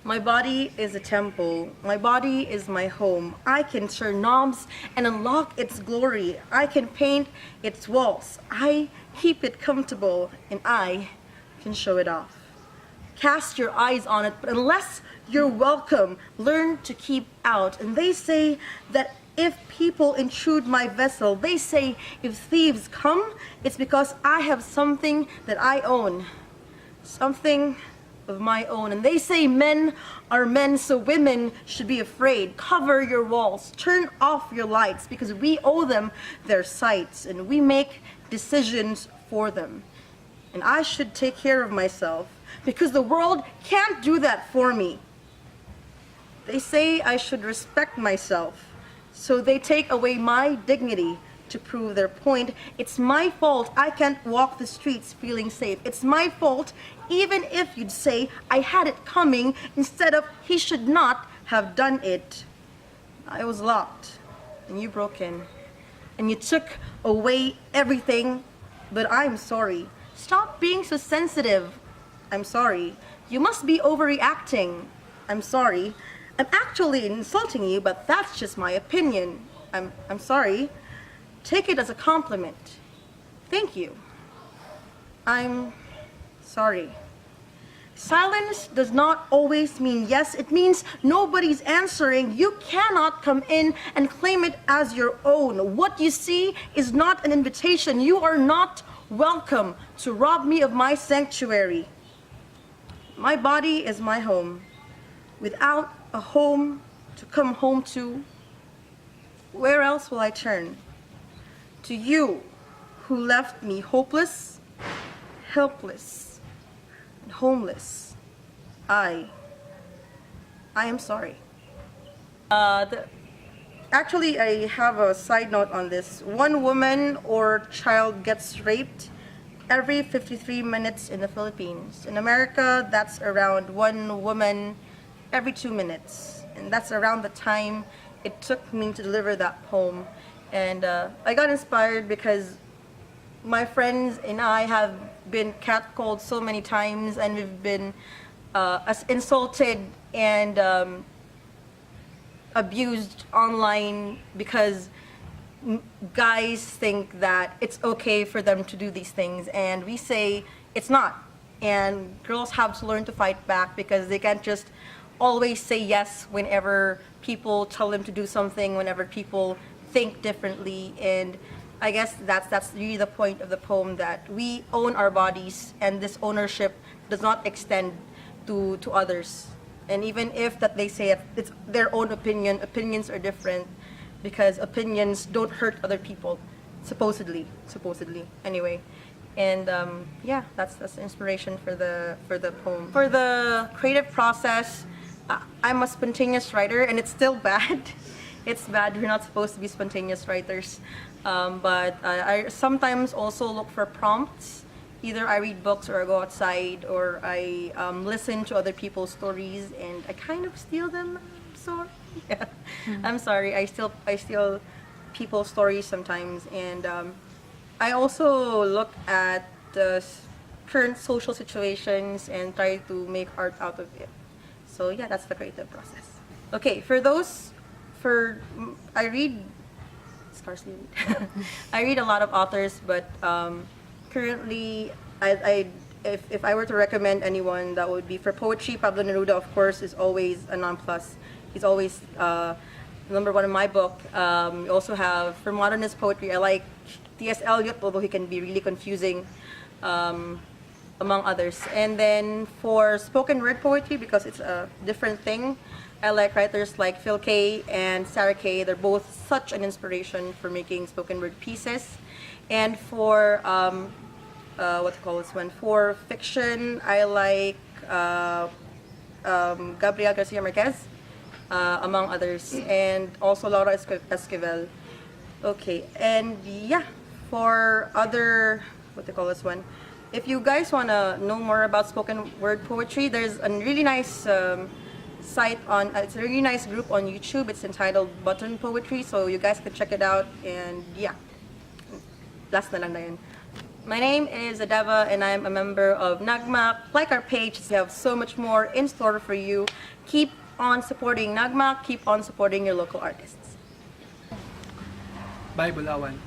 My body is a temple. My body is my home. I can turn knobs and unlock its glory. I can paint its walls. I keep it comfortable, and I can show it off. Cast your eyes on it, but unless you're welcome, learn to keep out. And they say that if people intrude my vessel, they say if thieves come, it's because I have something that I own. Something of my own. And they say men are men, so women should be afraid. Cover your walls, turn off your lights, because we owe them their sights and we make decisions for them. And I should take care of myself, because the world can't do that for me. They say I should respect myself, so they take away my dignity to prove their point. It's my fault I can't walk the streets feeling safe. It's my fault even if you'd say I had it coming instead of he should not have done it. I was locked and you broke in and you took away everything, but I'm sorry. Stop being so sensitive. I'm sorry. You must be overreacting. I'm sorry. I'm actually insulting you, but that's just my opinion. I'm sorry. Take it as a compliment. Thank you. I'm sorry. Silence does not always mean yes. It means nobody's answering. You cannot come in and claim it as your own. What you see is not an invitation. You are not welcome to rob me of my sanctuary. My body is my home. Without a home to come home to, where else will I turn? To you, who left me hopeless, helpless, and homeless, I am sorry. Actually, I have a side note on this. One woman or child gets raped every 53 minutes in the Philippines. In America, that's around one woman every 2 minutes. And that's around the time it took me to deliver that poem. And I got inspired because my friends and I have been catcalled so many times, and we've been insulted and abused online because guys think that it's okay for them to do these things, and we say it's not. And girls have to learn to fight back, because they can't just always say yes whenever people tell them to do something, whenever people think differently. And I guess that's really the point of the poem, that we own our bodies, and this ownership does not extend to others. And even if that they say it's their own opinion, opinions are different, because opinions don't hurt other people, supposedly anyway. And yeah, that's the inspiration for the poem. For the creative process, I'm a spontaneous writer, and it's still bad. It's bad. We're not supposed to be spontaneous writers. But I sometimes also look for prompts. Either I read books, or I go outside, or I listen to other people's stories, and I kind of steal them. So yeah, I'm sorry. I steal people's stories sometimes, and I also look at the current social situations and try to make art out of it. So yeah, that's the creative process. Okay, I read, scarcely read. I read a lot of authors, but currently, if I were to recommend anyone, that would be for poetry. Pablo Neruda, of course, is always a non-plus. He's always number one in my book. We also have, for modernist poetry, I like T.S. Eliot, although he can be really confusing, among others. And then for spoken word poetry, because it's a different thing, I like writers like Phil Kaye and Sarah Kay. They're both such an inspiration for making spoken word pieces. And for for fiction, I like Gabriel Garcia Marquez, among others, and also Laura Esquivel. Okay, and yeah, for other, if you guys want to know more about spoken word poetry, there's a really nice site on, it's a really nice group on YouTube. It's entitled Button Poetry, so you guys can check it out. And yeah, last na lang na yun. My name is Adeva and I'm a member of Nagma. Like our page, we have so much more in store for you. Keep on supporting Nagma, keep on supporting your local artists. Bye, Bulawan.